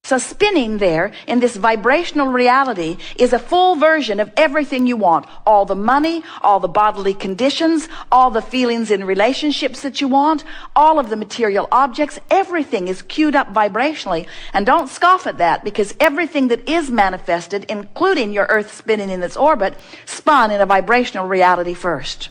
So spinning there in this vibrational reality is a full version of everything you want. All the money, all the bodily conditions, all the feelings in relationships that you want, all of the material objects, everything is queued up vibrationally. And don't scoff at that, because everything that is manifested, including your earth spinning in its orbit, spun in a vibrational reality first.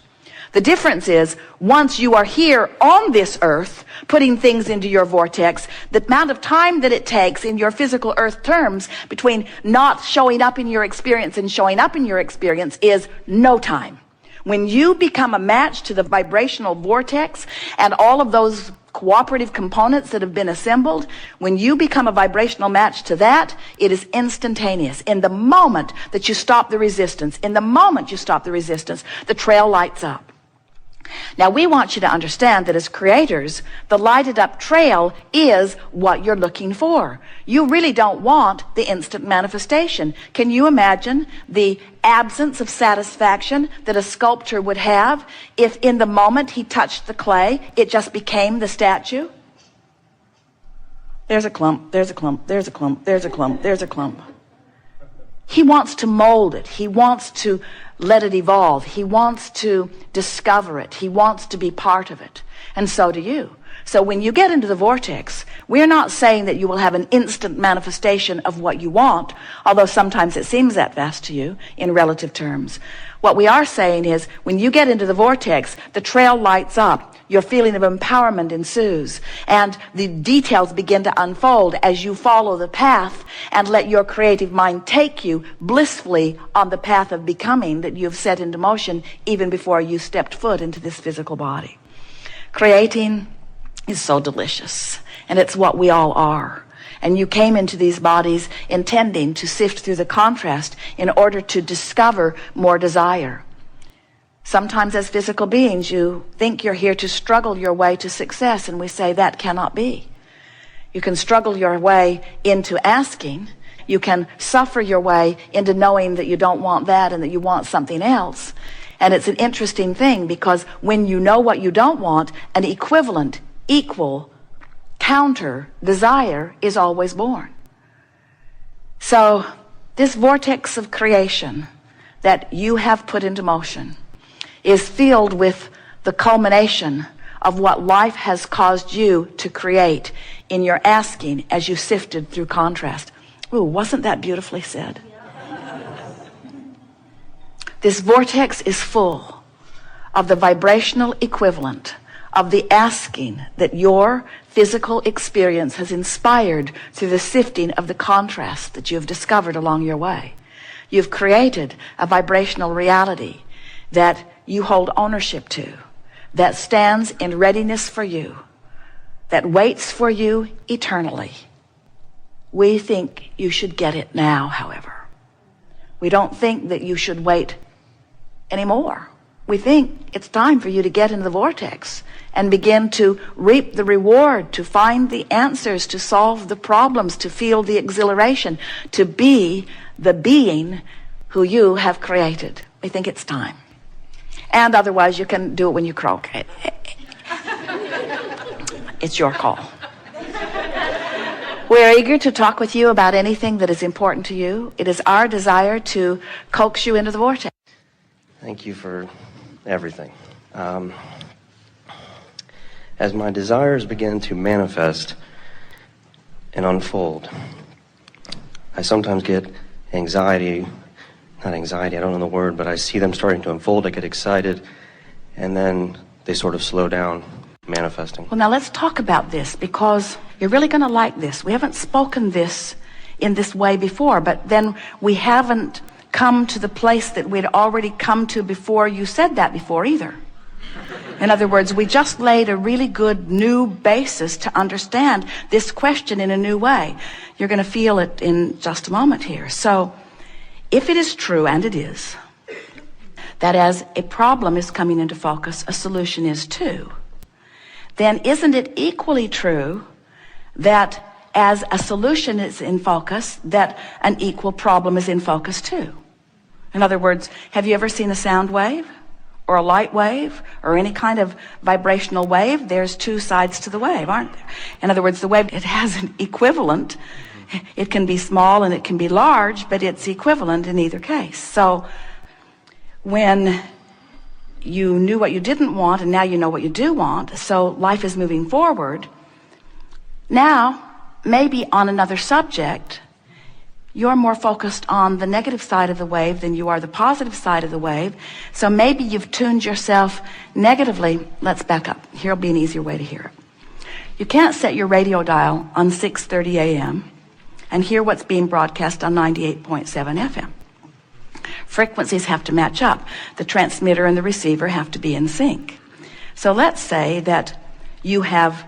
The difference is, once you are here on this earth, putting things into your vortex, the amount of time that it takes in your physical earth terms between not showing up in your experience and showing up in your experience is no time. When you become a match to the vibrational vortex and all of those cooperative components that have been assembled, when you become a vibrational match to that, it is instantaneous. In the moment that you stop the resistance, the trail lights up. Now, we want you to understand that as creators, the lighted up trail is what you're looking for. You really don't want the instant manifestation. Can you imagine the absence of satisfaction that a sculptor would have if in the moment he touched the clay, it just became the statue? There's a clump, there's a clump, there's a clump, there's a clump, there's a clump. He wants to mold it. He wants to let it evolve. He wants to discover it. He wants to be part of it. And so do you. So when you get into the vortex, we're not saying that you will have an instant manifestation of what you want, although sometimes it seems that fast to you in relative terms. What we are saying is, when you get into the vortex, the trail lights up. Your feeling of empowerment ensues, and the details begin to unfold as you follow the path and let your creative mind take you blissfully on the path of becoming that you've set into motion even before you stepped foot into this physical body. Creating is so delicious, and it's what we all are. And you came into these bodies intending to sift through the contrast in order to discover more desire. Sometimes as physical beings, you think you're here to struggle your way to success, and we say that cannot be. You can struggle your way into asking. You can suffer your way into knowing that you don't want that and that you want something else. And it's an interesting thing, because when you know what you don't want, an equivalent, equal, counter desire is always born. So this vortex of creation that you have put into motion is filled with the culmination of what life has caused you to create in your asking as you sifted through contrast. Ooh, wasn't that beautifully said? This vortex is full of the vibrational equivalent of the asking that your physical experience has inspired through the sifting of the contrast that you have discovered along your way. You've created a vibrational reality that you hold ownership to, that stands in readiness for you, that waits for you eternally. We think you should get it now, however. We don't think that you should wait anymore. We think it's time for you to get into the vortex and begin to reap the reward, to find the answers, to solve the problems, to feel the exhilaration, to be the being who you have created. We think it's time. And otherwise, you can do it when you croak. It's your call. We're eager to talk with you about anything that is important to you. It is our desire to coax you into the vortex. Thank you for everything. As my desires begin to manifest and unfold, I sometimes get anxiety. Not anxiety, I don't know the word, but I see them starting to unfold. I get excited, and then they sort of slow down, manifesting. Well, now let's talk about this, because you're really going to like this. We haven't spoken this in this way before, but then we haven't come to the place that we'd already come to before you said that before either. In other words, we just laid a really good new basis to understand this question in a new way. You're going to feel it in just a moment here. So, if it is true, and it is, that as a problem is coming into focus, a solution is too, then isn't it equally true that as a solution is in focus, that an equal problem is in focus too? In other words, have you ever seen a sound wave or a light wave or any kind of vibrational wave? There's two sides to the wave, aren't there? In other words, the wave, it has an equivalent It can be small and it can be large, but it's equivalent in either case. So when you knew what you didn't want and now you know what you do want, so life is moving forward. Now, maybe on another subject, you're more focused on the negative side of the wave than you are the positive side of the wave. So maybe you've tuned yourself negatively. Let's back up. Here'll be an easier way to hear it. You can't set your radio dial on 6:30 a.m. and hear what's being broadcast on 98.7 FM. Frequencies have to match up. The transmitter and the receiver have to be in sync. So let's say that you have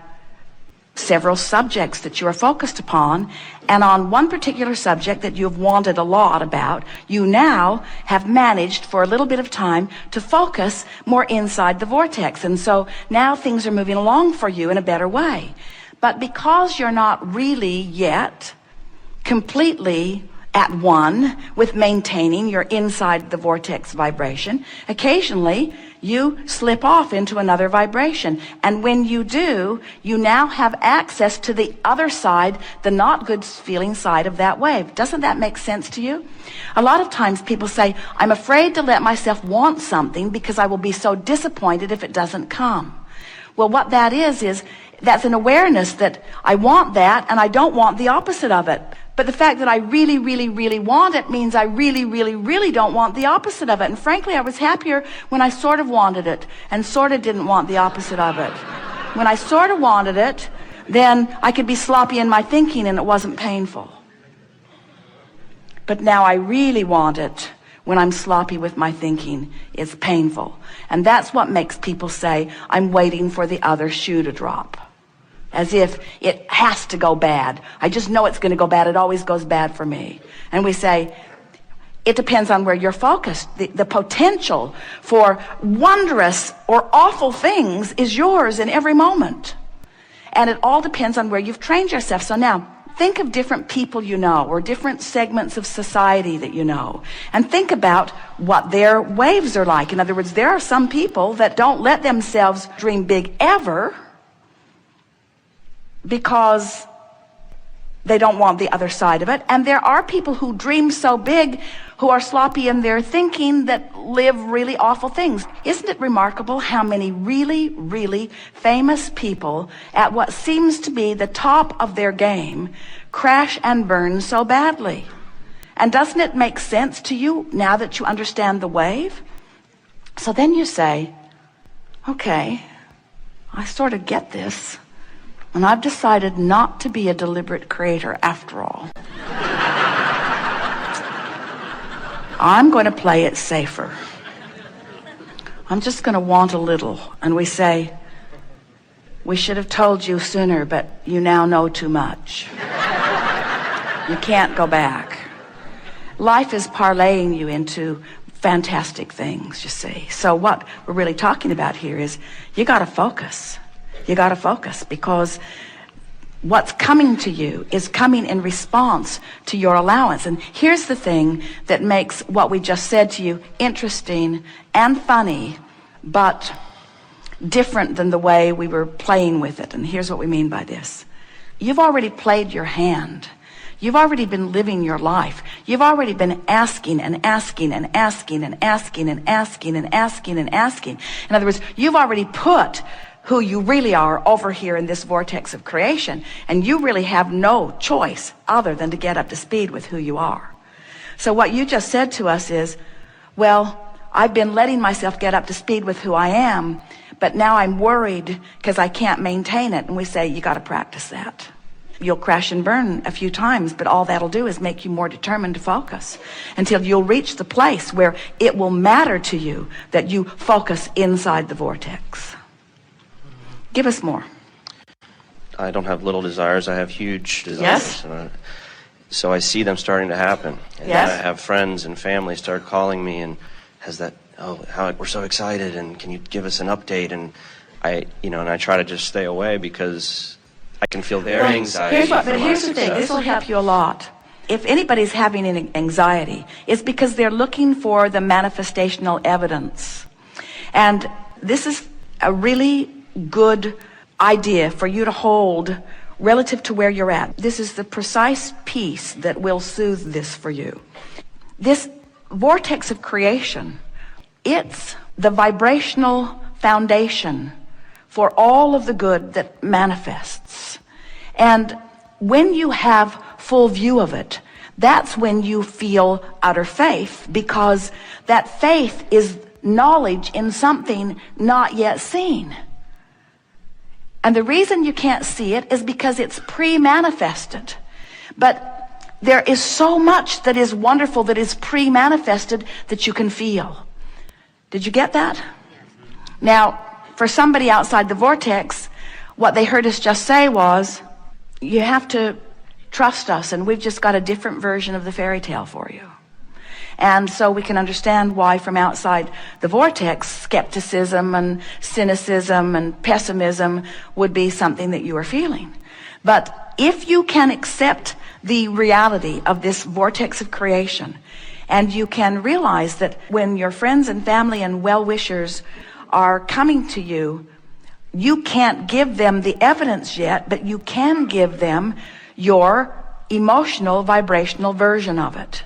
several subjects that you are focused upon, and on one particular subject that you've wanted a lot about, you now have managed for a little bit of time to focus more inside the vortex. And so now things are moving along for you in a better way. But because you're not really yet completely at one with maintaining your inside the vortex vibration, occasionally you slip off into another vibration. And when you do, you now have access to the other side, the not good feeling side of that wave. Doesn't that make sense to you? A lot of times people say, I'm afraid to let myself want something because I will be so disappointed if it doesn't come. Well, what that is that's an awareness that I want that and I don't want the opposite of it. But the fact that I really, really, really want it means I really, really, really don't want the opposite of it. And frankly, I was happier when I sort of wanted it and sort of didn't want the opposite of it. When I sort of wanted it, then I could be sloppy in my thinking and it wasn't painful. But now I really want it. When I'm sloppy with my thinking, it's painful. And that's what makes people say, I'm waiting for the other shoe to drop. As if it has to go bad. I just know it's going to go bad. It always goes bad for me. And we say, it depends on where you're focused. The potential for wondrous or awful things is yours in every moment. And it all depends on where you've trained yourself. So now, think of different people you know, or different segments of society that you know, and think about what their waves are like. In other words, there are some people that don't let themselves dream big ever, because they don't want the other side of it. And there are people who dream so big, who are sloppy in their thinking, that live really awful things. Isn't it remarkable how many really, really famous people at what seems to be the top of their game crash and burn so badly? And doesn't it make sense to you now that you understand the wave? So then you say, okay, I sort of get this. And I've decided not to be a deliberate creator after all. I'm going to play it safer. I'm just going to want a little. And we say, we should have told you sooner, but you now know too much. You can't go back. Life is parlaying you into fantastic things, you see. So what we're really talking about here is you got to focus. You got to focus, because what's coming to you is coming in response to your allowance. And here's the thing that makes what we just said to you interesting and funny, but different than the way we were playing with it. And here's what we mean by this. You've already played your hand. You've already been living your life. You've already been asking and asking and asking and asking and asking and asking and asking. In other words, you've already put who you really are over here in this vortex of creation, and you really have no choice other than to get up to speed with who you are. So what you just said to us is, well, I've been letting myself get up to speed with who I am, but now I'm worried because I can't maintain it. And we say, you got to practice that. You'll crash and burn a few times, but all that'll do is make you more determined to focus until you'll reach the place where it will matter to you that you focus inside the vortex. Give us more. I don't have little desires. I have huge desires. Yes. So I see them starting to happen. And Yes. then I have friends and family start calling me and how we're so excited, and can you give us an update? And I try to just stay away because I can feel their anxiety. Here's the thing. This will help you a lot. If anybody's having an anxiety, it's because they're looking for the manifestational evidence. And this is a really good idea for you to hold relative to where you're at. This is the precise piece that will soothe this for you. This vortex of creation, it's the vibrational foundation for all of the good that manifests. And when you have full view of it, that's when you feel utter faith, because that faith is knowledge in something not yet seen. And the reason you can't see it is because it's pre-manifested. But there is so much that is wonderful that is pre-manifested that you can feel. Did you get that? Now, for somebody outside the vortex, what they heard us just say was, you have to trust us, and we've just got a different version of the fairy tale for you. And so we can understand why from outside the vortex, skepticism and cynicism and pessimism would be something that you are feeling. But if you can accept the reality of this vortex of creation, and you can realize that when your friends and family and well-wishers are coming to you, you can't give them the evidence yet, but you can give them your emotional, vibrational version of it.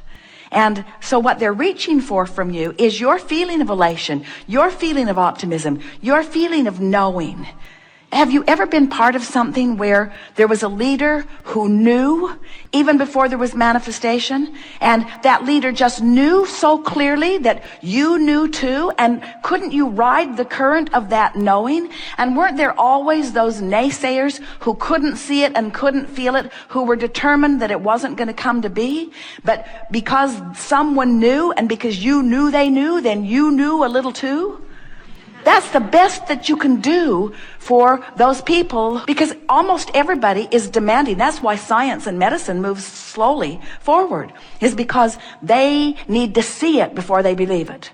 And so what they're reaching for from you is your feeling of elation, your feeling of optimism, your feeling of knowing. Have you ever been part of something where there was a leader who knew even before there was manifestation, and that leader just knew so clearly that you knew too, and couldn't you ride the current of that knowing? And weren't there always those naysayers who couldn't see it and couldn't feel it, who were determined that it wasn't going to come to be? But because someone knew, and because you knew they knew, then you knew a little too? That's the best that you can do for those people, because almost everybody is demanding. That's why science and medicine moves slowly forward, is because they need to see it before they believe it.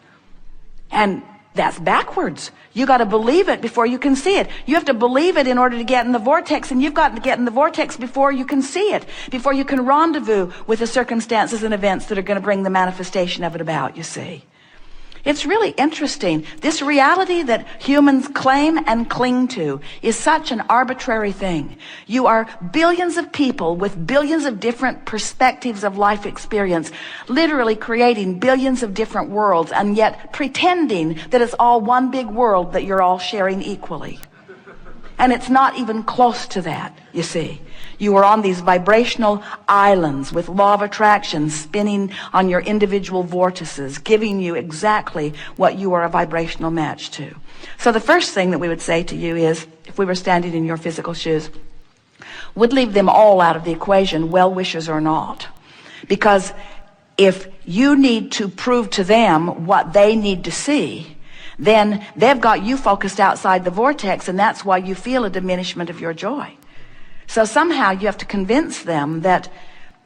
And that's backwards. You got to believe it before you can see it. You have to believe it in order to get in the vortex, and you've got to get in the vortex before you can see it, before you can rendezvous with the circumstances and events that are going to bring the manifestation of it about, you see. It's really interesting. This reality that humans claim and cling to is such an arbitrary thing. You are billions of people with billions of different perspectives of life experience, literally creating billions of different worlds, and yet pretending that it's all one big world that you're all sharing equally. And it's not even close to that, you see. You are on these vibrational islands with law of attraction spinning on your individual vortices, giving you exactly what you are a vibrational match to. So the first thing that we would say to you is, if we were standing in your physical shoes, would leave them all out of the equation, well-wishers or not. Because if you need to prove to them what they need to see, then they've got you focused outside the vortex, and that's why you feel a diminishment of your joy. So somehow you have to convince them that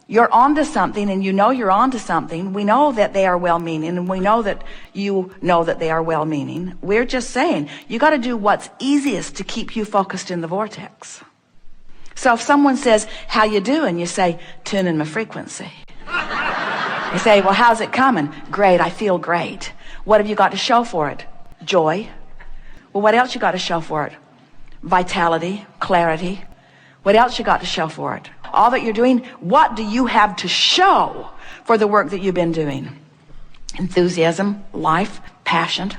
you're onto something, and you know you're onto something. We know that they are well-meaning, and we know that you know that they are well-meaning. We're just saying, you got to do what's easiest to keep you focused in the vortex. So if someone says, how you doing? You say, tuning my frequency. You say, well, how's it coming? Great, I feel great. What have you got to show for it? Joy. Well, what else you got to show for it? Vitality, clarity. What else you got to show for it? All that you're doing, what do you have to show for the work that you've been doing? Enthusiasm, life, passion.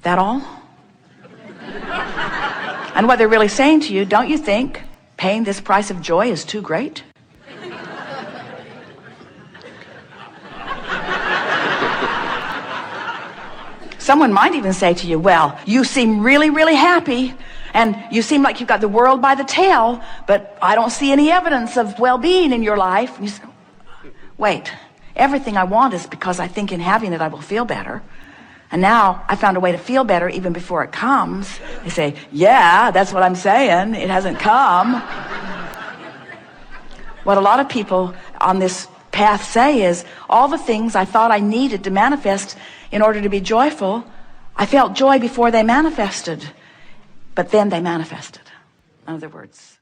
That all? And what they're really saying to you, don't you think paying this price of joy is too great? Someone might even say to you, well, you seem really, really happy, and you seem like you've got the world by the tail, but I don't see any evidence of well-being in your life. And you say, wait, everything I want is because I think in having it I will feel better. And now I found a way to feel better even before it comes. They say, yeah, that's what I'm saying. It hasn't come. What a lot of people on this path say is, all the things I thought I needed to manifest in order to be joyful, I felt joy before they manifested, but then they manifested. In other words,